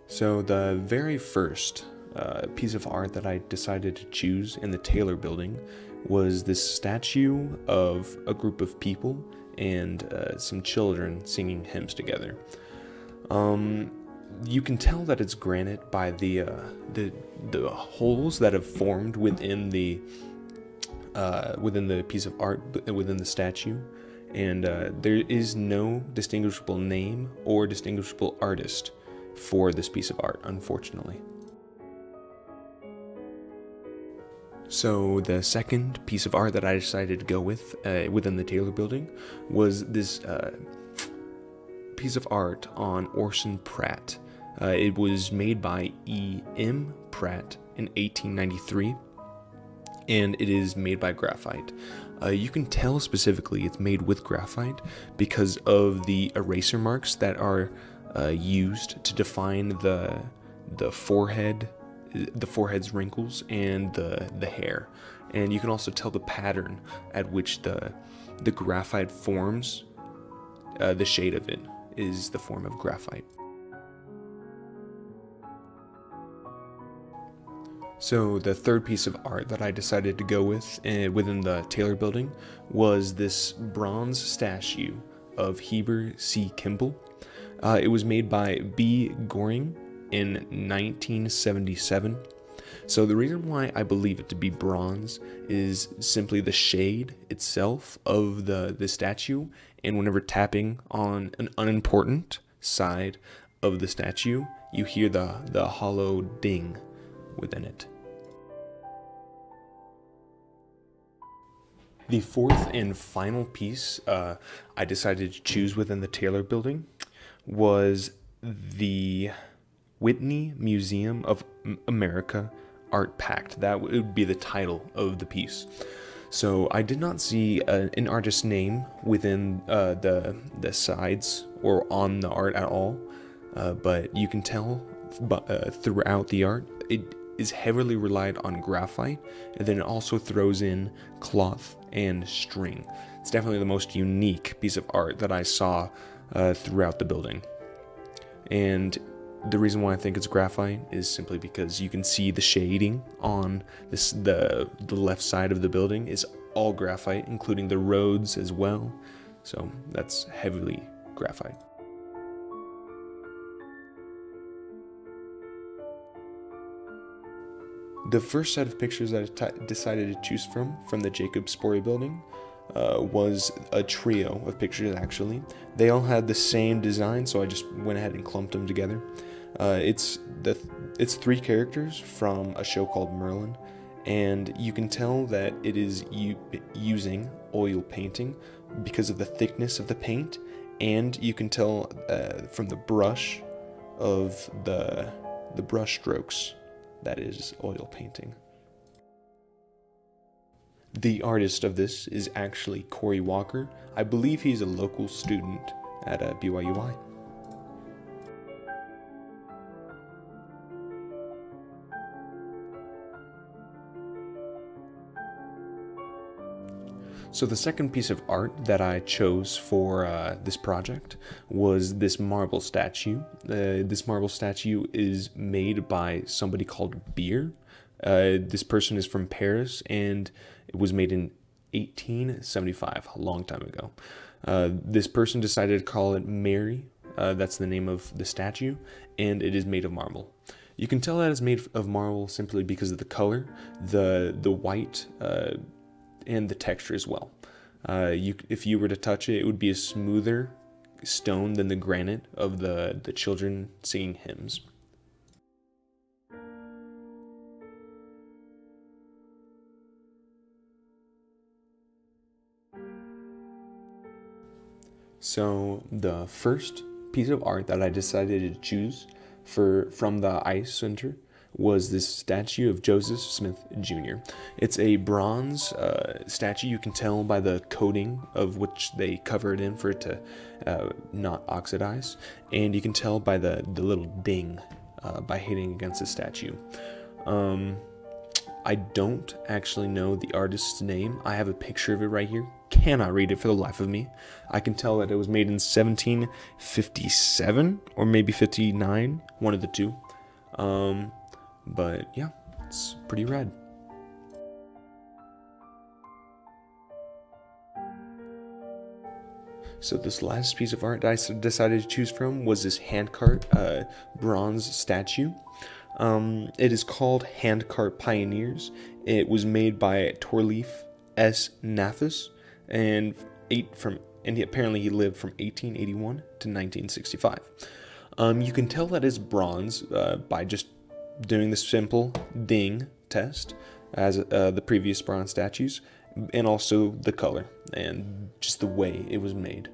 So the very first piece of art that I decided to choose in the Taylor building was this statue of a group of people and some children singing hymns together. You can tell that it's granite by the holes that have formed within the piece of art, within the statue, and there is no distinguishable name or distinguishable artist for this piece of art, unfortunately. So the second piece of art that I decided to go with within the Taylor building was this piece of art on Orson Pratt. It was made by E.M. Pratt in 1893, and it is made by graphite. You can tell specifically it's made with graphite because of the eraser marks that are used to define the forehead's wrinkles and the hair, and you can also tell the pattern at which the graphite forms. The shade of it is the form of graphite. So the third piece of art that I decided to go with within the Taylor building was this bronze statue of Heber C. Kimball. It was made by B. Goring in 1977. So the reason why I believe it to be bronze is simply the shade itself of the statue, and whenever tapping on an unimportant side of the statue, you hear the hollow ding within it. The fourth and final piece I decided to choose within the Taylor building was the Whitney Museum of America Art Pact. That would be the title of the piece. So I did not see an artist's name within the sides or on the art at all, but you can tell throughout the art it is heavily relied on graphite, and then it also throws in cloth and string. It's definitely the most unique piece of art that I saw throughout the building. And the reason why I think it's graphite is simply because you can see the shading on the left side of the building is all graphite, including the roads as well. So that's heavily graphite. The first set of pictures that I decided to choose from the Jacob Spori building was a trio of pictures, actually. They all had the same design, so I just went ahead and clumped them together. It's three characters from a show called Merlin, and you can tell that it is using oil painting because of the thickness of the paint, and you can tell from the brush of the brush strokes that is oil painting. The artist of this is actually Corey Walker. I believe he's a local student at BYUI. So the second piece of art that I chose for this project was this marble statue. This marble statue is made by somebody called Beer. This person is from Paris, and it was made in 1875, a long time ago. This person decided to call it Mary. That's the name of the statue, and it is made of marble. You can tell that it's made of marble simply because of the color, the white, and the texture as well. If you were to touch it, it would be a smoother stone than the granite of the children singing hymns. So the first piece of art that I decided to choose from the Ice Center was this statue of Joseph Smith Jr. It's a bronze statue. You can tell by the coating of which they cover it in for it to not oxidize, and you can tell by the little ding by hitting against the statue. I don't actually know the artist's name. I have a picture of it right here, cannot read it for the life of me. I can tell that it was made in 1757 or maybe 59, one of the two. But yeah, it's pretty rad. So this last piece of art that I decided to choose from was this handcart bronze statue. It is called Handcart Pioneers. It was made by Torleif S. Nafis, and apparently he lived from 1881 to 1965. You can tell that it's bronze by just doing the simple ding test as the previous bronze statues, and also the color and just the way it was made.